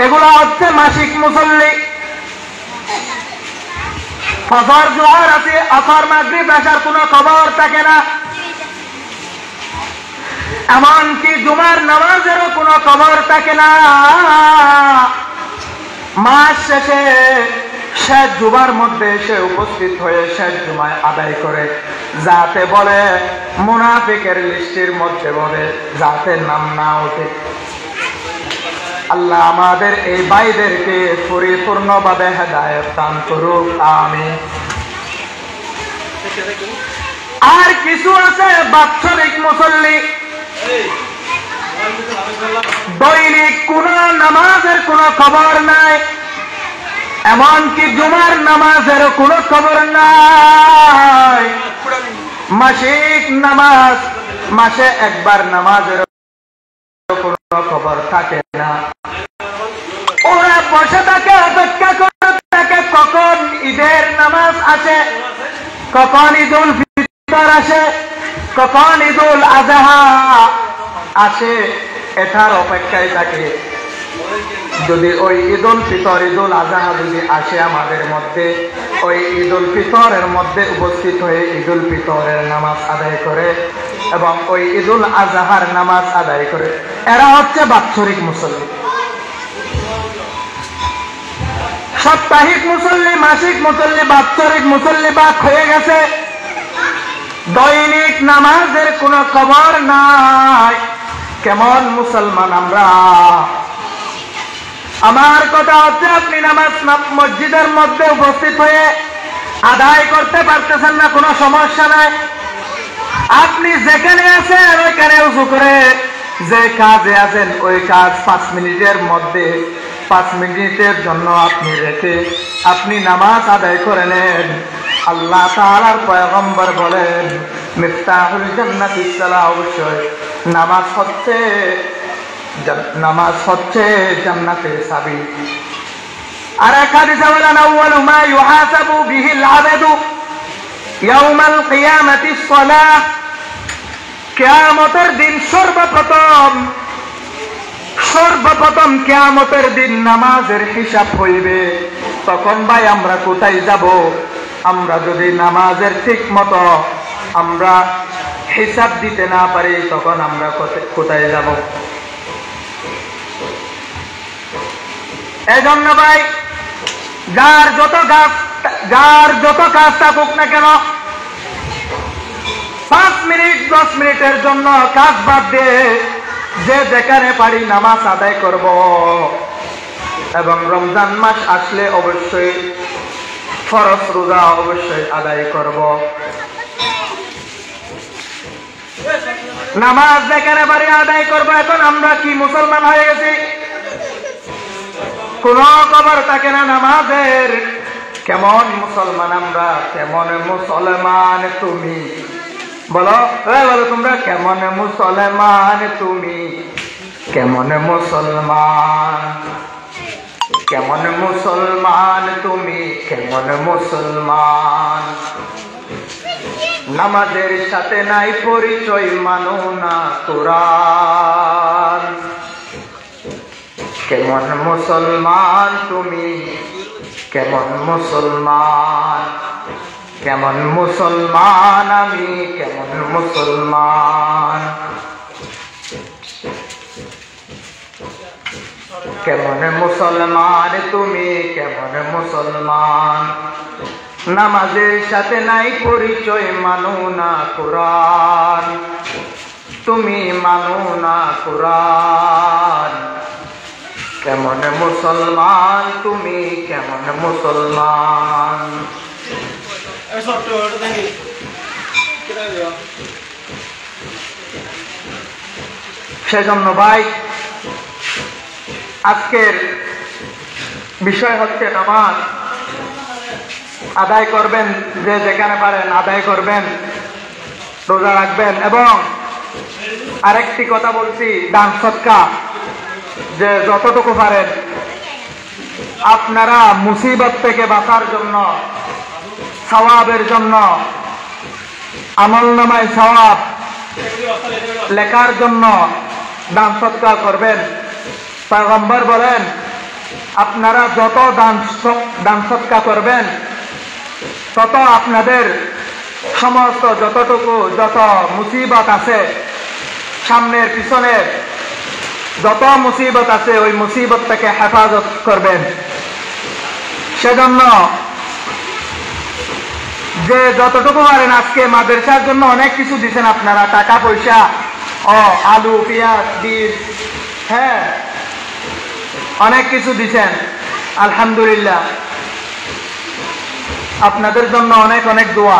এগুলো হচ্ছে মাসিক মুসল্লি। ফজর জোহর আছে, আসর মাগরিব এশার কোনো খবর থাকে না, এমনকি জুমার নামাজেরও কোনো খবর থাকে না। মাস শেষে শেষ জুমার মধ্যে এসে উপস্থিত হয়ে শেষ জুমায় আদায় করে, যাতে বলে মুনাফিকের লিস্টের মধ্যে বলে, যাতে নাম না ওঠে। আল্লাহ আমাদের এই ভাইদেরকে পরিপূর্ণভাবে হেদায়েত দান করুক, আমিন। আর কিছু আছে বাৎসরিক মুসল্লি, দৈনিক কোন নামাজের কোনো খবর নাই, এমনকি জুমার নামাজের কোনো খবর নাই, মাসিক নামাজ মাসে একবার নামাজের কোনো খবর থাকে না। ওরা বসে থাকে, অপেক্ষা করে থাকে কখন ঈদের নামাজ আসে, কখন ঈদুল ফিতর আসে, কখন ঈদুল আজহা আসে, এটার অপেক্ষায় থাকে। যদি ওই ঈদুল ফিতর ঈদুল আজহা যদি আসে আমাদের মধ্যে, ওই ঈদুল ফিতরের মধ্যে উপস্থিত হয়ে ঈদুল ফিতরের নামাজ আদায় করে এবং ওই ঈদুল আজহার নামাজ আদায় করে, এরা হচ্ছে বাৎসরিক মুসল্লি। সাপ্তাহিক মুসল্লি, মাসিক মুসল্লি, বাৎসরিক মুসল্লি বাদ হয়ে গেছে। দৈনিক নামাজের কোনো খবর নাই। কেমন মুসলমান আমরা? আমার কথা হচ্ছে আপনি নামাজ মসজিদের মধ্যে উপস্থিত হয়ে আদায় করতে পারতেছেন না, কোনো সমস্যা নাই। আপনি যেখানে আছেন ওইখানে উজু করে যে কাজে আছেন ওই কাজ 5 মিনিটের মধ্যে 5 মিনিটের জন্য আপনি রেখে আপনি নামাজ আদায় করে নেন। আল্লাহ তাআলার পয়গম্বর বলেন মিফতাহুল জান্নাতিস সালাহ, অবশ্যই নামাজ হচ্ছে জান্নাতের চাবি। আর এক হাদিসে বলেন আউয়ালু মা ইউহাসাবু বিহিল আবদু ইয়াউমাল কিয়ামাতিস সালাহ, কিয়ামতের দিন সর্বপ্রথম কিয়ামতের দিন নামাজের হিসাব হইবে। তখন ভাই আমরা কোথায় যাব? আমরা যদি নামাজের ঠিক মতো আমরা হিসাব দিতে না পারি তখন আমরা কোথায় যাব? এজন্য ভাই যার যত কাজ থাকুক না কেন 5 মিনিট 10 মিনিটের জন্য কাজ বাদ দিয়ে যে যেখানে পারি নামাজ আদায় করব এবং রমজান মাস আসলে অবশ্যই ফরজ রোজা অবশ্যই আদায় করব। নামাজ যেখানে পারি আদায় করব। এখন আমরা কি মুসলমান হয়ে গেছি? কোন খবর থাকে না নামাজের। কেমন মুসলমান আমরা? কেমন মুসলমান তুমি? বলো বলো তোমরা কেমন মুসলমান তুমি? কেমন মুসলমান? কেমন মুসলমান তুমি? কেমন মুসলমান? নামাজের সাথে নাই পরিচয়, মানো না কুরআন। কেমন মুসলমান তুমি? কেমন মুসলমান? কেমন মুসলমান আমি? কেমন মুসলমান? কেমন মুসলমান তুমি? কেমন মুসলমান? নামাজের সাথে নাই পরিচয়, মানো না কুরআন। তুমি মানো না কুরআন। কেমন মুসলমান তুমি? কেমন মুসলমান? সেজন্য ভাই আজকের বিষয় হচ্ছে নামাজ আদায় করবেন, যে যেখানে পারেন আদায় করবেন, রোজা রাখবেন। এবং আরেকটি কথা বলছি, দান সদকা যে যতটুকু পারেন আপনারা মুসিবত থেকে বাঁচার জন্য, সওয়াবের জন্য, আমলনামায় সওয়াব লেখার জন্য দান সদকা করবেন। পয়গম্বর বলেন আপনারা যত দান সদকা করবেন তত আপনাদের সমস্ত যত মুসিবত আছে, সামনের পিছনের যত মুসিবত আছে ওই মুসিবত থেকে হেফাজত করবেন। সেজন্য যে যতটুকু পারেন, আজকে মাদ্রাসার জন্য অনেক কিছু দিচ্ছেন আপনারা, টাকা পয়সা ও আলু পেঁয়াজ বীজ, হ্যাঁ অনেক কিছু দিচ্ছেন, আলহামদুলিল্লাহ। আপনাদের জন্য অনেক অনেক দোয়া।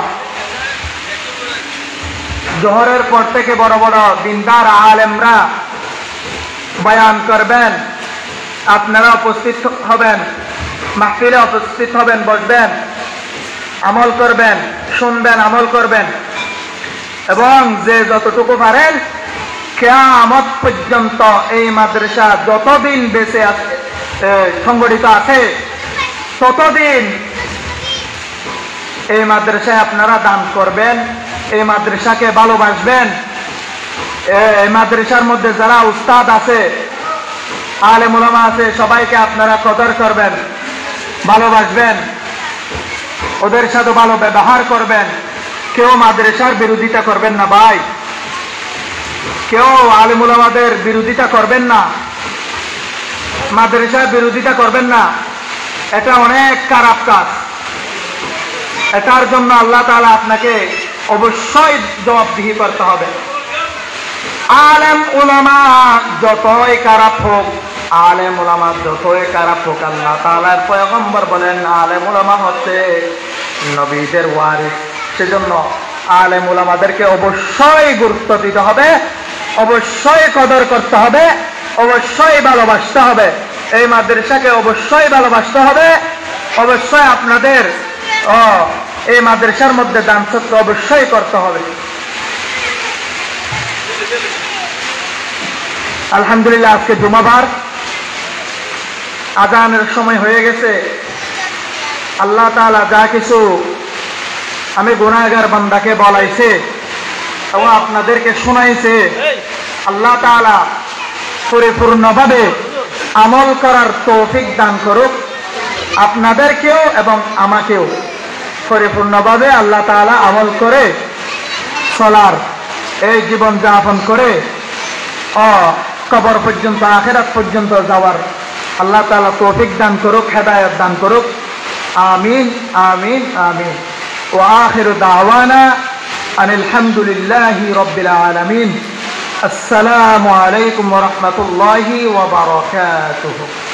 জোহরের পর থেকে বড় বড় দিনদার আলেমরা বয়ান করবেন, আপনারা উপস্থিত হবেন, মাহফিলে উপস্থিত হবেন, বসবেন, আমল করবেন, শুনবেন, আমল করবেন। এবং যে যতটুকু পারেন কিয়ামত পর্যন্ত এই মাদ্রাসা যতদিন বেঁচে আছে, সংগঠিত আছে, ততদিন এই মাদ্রাসায় আপনারা দান করবেন, এই মাদ্রাসাকে ভালোবাসবেন। এই মাদ্রাসার মধ্যে যারা উস্তাদ আছে, আলেম উলামা আছে, সবাইকে আপনারা কদর করবেন, ভালোবাসবেন, ওদের সাথে ভালো ব্যবহার করবেন। কেউ মাদ্রাসার বিরোধিতা করবেন না ভাই, কেউ আলেম উলামাদের বিরোধিতা করবেন না, মাদ্রাসার বিরোধিতা করবেন না। এটা অনেক খারাপ কাজ। এটার জন্য আল্লাহ তাআলা আপনাকে অবশ্যই জবাবদিহি করতে হবে। আলেম উলামা যতই খারাপ হোক, আলেম উলামা যতই খারাপ হোক, আল্লাহ তাআলার পয়গম্বর বলেন আলেম উলামা হচ্ছে নবীদের ওয়ারিস। সেজন্য আলেম উলামাদেরকে অবশ্যই গুরুত্ব দিতে হবে, অবশ্যই কদর করতে হবে, অবশ্যই ভালোবাসতে হবে। এই মাদ্রাসাকে অবশ্যই ভালোবাসতে হবে, অবশ্যই আপনাদের এই মাদ্রাসার মধ্যে দান সদকা অবশ্যই করতে হবে। আলহামদুলিল্লাহ আজকে জুমাবার, আজানের সময় হয়ে গেছে। আল্লাহ তাআলা যা কিছু আমি গুনাহগার বান্দাকে বলাইছে এবং আপনাদেরকে শোনাইছে, আল্লাহ তাআলা পরিপূর্ণভাবে আমল করার তৌফিক দান করুক আপনাদেরকেও এবং আমাকেও। পরিপূর্ণভাবে আল্লাহ তাআলা আমল করে চলার, এই জীবন যাপন করে কবর পর্যন্ত, আখিরাত পর্যন্ত যাওয়ার আল্লাহ তাআলা তৌফিক দান করুক, হেদায়েত দান করুক। আমিন আমিন আমিন। ওয়া আখিরু দাওয়ানা আনিল হামদুলিল্লাহি রাব্বিল আলামিন। আসসালামু আলাইকুম ওয়া রাহমাতুল্লাহি ওয়া বারাকাতুহু।